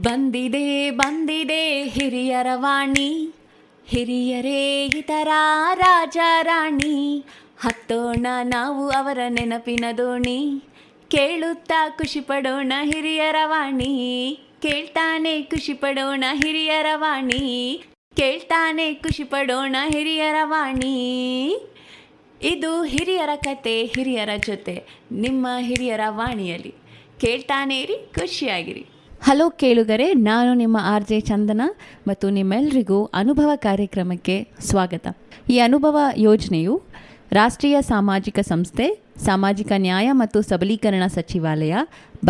ಬಂದಿದೆ ಬಂದಿದೆ ಹಿರಿಯರ ವಾಣಿ, ಹಿರಿಯರೇ ಇತರ ರಾಜ ರಾಣಿ. ಹತ್ತೋಣ ನಾವು ಅವರ ನೆನಪಿನ ದೋಣಿ, ಕೇಳುತ್ತಾ ಖುಷಿ ಪಡೋಣ ಹಿರಿಯರ ವಾಣಿ. ಕೇಳ್ತಾನೆ ಖುಷಿ ಪಡೋಣ ಹಿರಿಯರ ವಾಣಿ, ಕೇಳ್ತಾನೆ ಖುಷಿ ಪಡೋಣ ಹಿರಿಯರ ವಾಣಿ. ಇದು ಹಿರಿಯರ ಕತೆ ಹಿರಿಯರ ಜೊತೆ, ನಿಮ್ಮ ಹಿರಿಯರ ವಾಣಿಯಲ್ಲಿ. ಕೇಳ್ತಾನೆ ಇರಿ, ಖುಷಿಯಾಗಿರಿ. ಹಲೋ ಕೇಳುಗರೆ, ನಾನು ನಿಮ್ಮ RJ ಚಂದನ ಮತ್ತು ನಿಮ್ಮೆಲ್ಲರಿಗೂ ಅನುಭವ ಕಾರ್ಯಕ್ರಮಕ್ಕೆ ಸ್ವಾಗತ. ಈ ಅನುಭವ ಯೋಜನೆಯು ರಾಷ್ಟ್ರೀಯ ಸಾಮಾಜಿಕ ಸಂಸ್ಥೆ, ಸಾಮಾಜಿಕ ನ್ಯಾಯ ಮತ್ತು ಸಬಲೀಕರಣ ಸಚಿವಾಲಯ,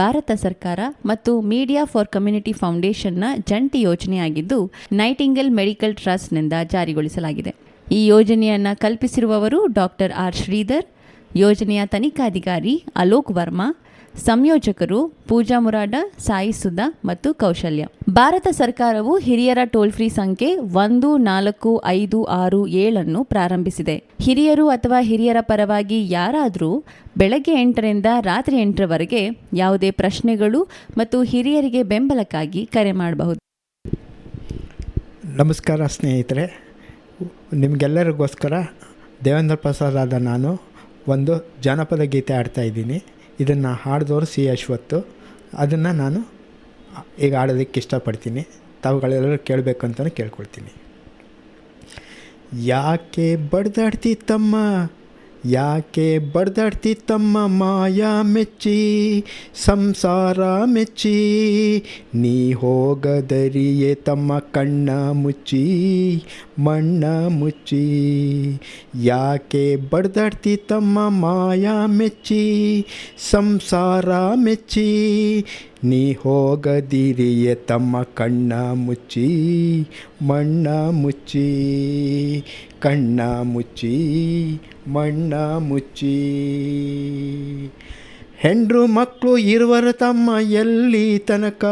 ಭಾರತ ಸರ್ಕಾರ ಮತ್ತು ಮೀಡಿಯಾ ಫಾರ್ ಕಮ್ಯುನಿಟಿ ಫೌಂಡೇಶನ್ನ ಜಂಟಿ ಯೋಜನೆಯಾಗಿದ್ದು ನೈಟಿಂಗೇಲ್ ಮೆಡಿಕಲ್ ಟ್ರಸ್ಟ್ನಿಂದ ಜಾರಿಗೊಳಿಸಲಾಗಿದೆ. ಈ ಯೋಜನೆಯನ್ನು ಕಲ್ಪಿಸಿರುವವರು ಡಾಕ್ಟರ್ R. ಶ್ರೀಧರ್, ಯೋಜನೆಯ ತನಿಖಾಧಿಕಾರಿ ಅಲೋಕ್ ವರ್ಮಾ, ಸಂಯೋಜಕರು ಪೂಜಾ ಮುರಾಡ, ಸಾಯಿ ಸುಧಾ ಮತ್ತು ಕೌಶಲ್ಯ. ಭಾರತ ಸರ್ಕಾರವು ಹಿರಿಯರ ಟೋಲ್ ಫ್ರೀ ಸಂಖ್ಯೆ 14567 ಪ್ರಾರಂಭಿಸಿದೆ. ಹಿರಿಯರು ಅಥವಾ ಹಿರಿಯರ ಪರವಾಗಿ ಯಾರಾದರೂ ಬೆಳಗ್ಗೆ 8ರಿಂದ ರಾತ್ರಿ 8ರವರೆಗೆ ಯಾವುದೇ ಪ್ರಶ್ನೆಗಳು ಮತ್ತು ಹಿರಿಯರಿಗೆ ಬೆಂಬಲಕ್ಕಾಗಿ ಕರೆ ಮಾಡಬಹುದು. ನಮಸ್ಕಾರ ಸ್ನೇಹಿತರೆ, ನಿಮಗೆಲ್ಲರಿಗೋಸ್ಕರ ದೇವೇಂದ್ರ ಪ್ರಸಾದ್ ಆದ ನಾನು ಒಂದು ಜಾನಪದ ಗೀತೆ ಹಾಡ್ತಾ ಇದ್ದೀನಿ. ಇದನ್ನು ಹಾಡಿದವರು C. ಅಶ್ವತ್ತು. ಅದನ್ನು ನಾನು ಈಗ ಹಾಡೋದಕ್ಕೆ ಇಷ್ಟಪಡ್ತೀನಿ. ತಾವುಗಳೆಲ್ಲರೂ ಕೇಳಬೇಕು ಅಂತಲೇ ಕೇಳ್ಕೊಳ್ತೀನಿ. ಯಾಕೆ ಬಡ್ದಾಡ್ತಿ ತಮ್ಮ, ಯಾಕೆ ಬಡ್ದಾಡ್ತಿ ತಮ್ಮ, ಮಾಯಾ ಮೆಚ್ಚಿ ಸಂಸಾರ ಮೆಚ್ಚಿ, ನೀ ಹೋಗದರಿಯೇ ತಮ್ಮ ಕಣ್ಣ ಮುಚ್ಚಿ ಮಣ್ಣ ಮುಚ್ಚಿ. ಯಾಕೆ ಬಡ್ದಾಡ್ತಿ ತಮ್ಮ, ಮಾಯಾ ಮೆಚ್ಚಿ ಸಂಸಾರ ಮೆಚ್ಚಿ, ನೀ ಹೋಗದಿರಿಯೇ ತಮ್ಮ ಕಣ್ಣ ಮುಚ್ಚಿ ಮಣ್ಣ ಮುಚ್ಚಿ, ಕಣ್ಣ ಮುಚ್ಚಿ ಮಣ್ಣ ಮುಚ್ಚಿ. ಹೆಂಡ್ರು ಮಕ್ಕಳು ಇರುವರು ತಮ್ಮ ಎಲ್ಲಿ ತನಕ,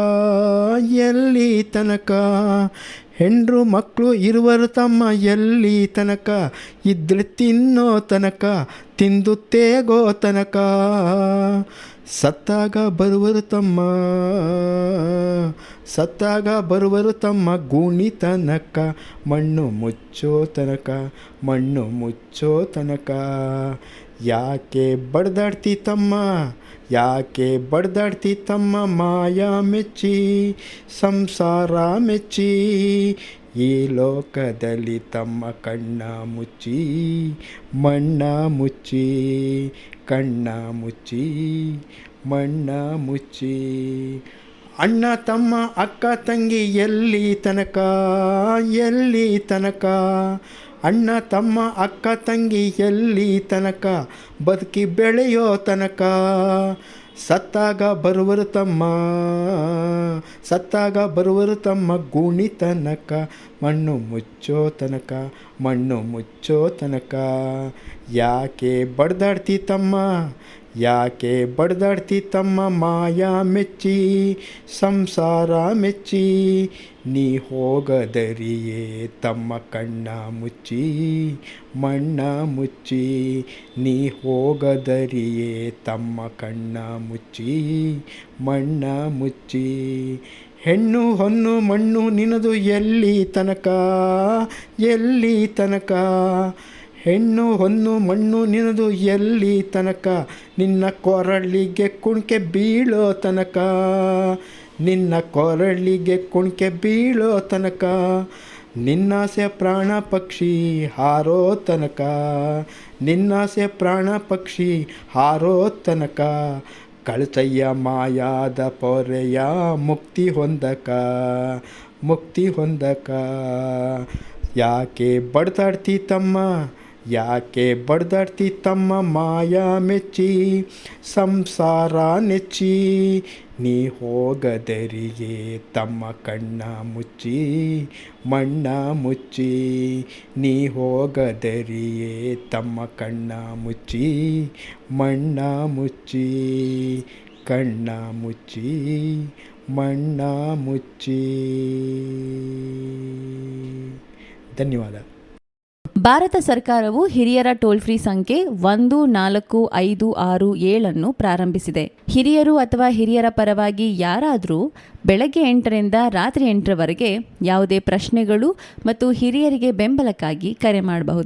ಎಲ್ಲಿ ತನಕ, ಹೆಂಡ್ರು ಮಕ್ಕಳು ಇರುವರು ತಮ್ಮ ಎಲ್ಲಿ ತನಕ, ಇದ್ರೆ ತಿನ್ನೋ ತನಕ, ತಿಂದು ತೇಗೋ ತನಕ, ಸತ್ತಾಗ ಬರುವರು ತಮ್ಮ, ಸತ್ತಾಗ ಬರುವರು ತಮ್ಮ ಗೂಣಿ ತನಕ, ಮಣ್ಣು ಮುಚ್ಚೋ ತನಕ, ಮಣ್ಣು ಮುಚ್ಚೋ ತನಕ. ಯಾಕೆ ಬಡ್ದಾಡ್ತಿ ತಮ್ಮ, ಯಾಕೆ ಬಡ್ದಾಡ್ತಿ ತಮ್ಮ, ಮಾಯಾ ಮೆಚ್ಚಿ ಸಂಸಾರ ಮೆಚ್ಚಿ, ಈ ಲೋಕದಲ್ಲಿ ತಮ್ಮ ಕಣ್ಣ ಮುಚ್ಚಿ ಮಣ್ಣ ಮುಚ್ಚಿ, ಕಣ್ಣ ಮುಚ್ಚಿ ಮಣ್ಣ ಮುಚ್ಚಿ. ಅಣ್ಣ ತಮ್ಮ ಅಕ್ಕ ತಂಗಿ ಎಲ್ಲಿ ತನಕ, ಎಲ್ಲಿ ತನಕ, ಅಣ್ಣ ತಮ್ಮ ಅಕ್ಕ ತಂಗಿ ಎಲ್ಲಿ ತನಕ, ಬದುಕಿ ಬೆಳೆಯೋ ತನಕ, ಸತ್ತಾಗ ಬರುವರು ತಮ್ಮ, ಸತ್ತಾಗ ಬರುವರು ತಮ್ಮ ಗೂಣಿ ತನಕ, ಮಣ್ಣು ಮುಚ್ಚೋ ತನಕ, ಮಣ್ಣು ಮುಚ್ಚೋ ತನಕ. ಯಾಕೆ ಬಡ್ದಾಡ್ತಿ ತಮ್ಮ, ಯಾಕೆ ಬಡ್ದಾಡ್ತಿ ತಮ್ಮ, ಮಾಯಾ ಮೆಚ್ಚಿ ಸಂಸಾರ ಮೆಚ್ಚಿ, ನೀ ಹೋಗದರಿಯೇ ತಮ್ಮ ಕಣ್ಣ ಮುಚ್ಚಿ ಮಣ್ಣ ಮುಚ್ಚಿ, ನೀ ಹೋಗದರಿಯೇ ತಮ್ಮ ಕಣ್ಣ ಮುಚ್ಚಿ ಮಣ್ಣ ಮುಚ್ಚಿ. ಹೆಣ್ಣು ಹೊನ್ನು ಮಣ್ಣು ನಿನದು ಎಲ್ಲಿ ತನಕ, ಎಲ್ಲಿ ತನಕ, ಹೆಣ್ಣು ಹೊನ್ನು ಮಣ್ಣು ನಿನದು ಎಲ್ಲಿ ತನಕ, ನಿನ್ನ ಕೊರಳಿಗೆ ಕುಣಿಕೆ ಬೀಳೋ ತನಕ, ನಿನ್ನ ಕೊರಳಿಗೆ ಕುಣಿಕೆ ಬೀಳೋ ತನಕ, ನಿನ್ನಾಸೆ ಪ್ರಾಣ ಪಕ್ಷಿ ಹಾರೋ ತನಕ, ನಿನ್ನಾಸೆ ಪ್ರಾಣ ಪಕ್ಷಿ ಹಾರೋ ತನಕ, ಕಳ್ತಯ್ಯ ಮಾಯಾದ ಪೊರೆಯ ಮುಕ್ತಿ ಹೊಂದಕ, ಮುಕ್ತಿ ಹೊಂದಕ. ಯಾಕೆ ಬಡ್ದಾಡ್ತಿ ತಮ್ಮ, ಯಾಕೆ ಬಡ್ದಾಡ್ತಿ ತಮ್ಮ, ಮಾಯಾ ಮೆಚ್ಚಿ ಸಂಸಾರ ನೆಚ್ಚಿ, ನೀ ಹೋಗದರಿಯೇ ತಮ್ಮ ಕಣ್ಣ ಮುಚ್ಚಿ ಮಣ್ಣ ಮುಚ್ಚಿ, ನೀ ಹೋಗದರಿಯೇ ತಮ್ಮ ಕಣ್ಣ ಮುಚ್ಚಿ ಮಣ್ಣ ಮುಚ್ಚಿ, ಕಣ್ಣ ಮುಚ್ಚಿ ಮಣ್ಣ ಮುಚ್ಚಿ. ಧನ್ಯವಾದ. ಭಾರತ ಸರ್ಕಾರವು ಹಿರಿಯರ ಟೋಲ್ ಫ್ರೀ ಸಂಖ್ಯೆ 14567 ಪ್ರಾರಂಭಿಸಿದೆ. ಹಿರಿಯರು ಅಥವಾ ಹಿರಿಯರ ಪರವಾಗಿ ಯಾರಾದರೂ ಬೆಳಗ್ಗೆ 8ರಿಂದ ರಾತ್ರಿ 8ರವರೆಗೆ ಯಾವುದೇ ಪ್ರಶ್ನೆಗಳು ಮತ್ತು ಹಿರಿಯರಿಗೆ ಬೆಂಬಲಕ್ಕಾಗಿ ಕರೆ ಮಾಡಬಹುದು.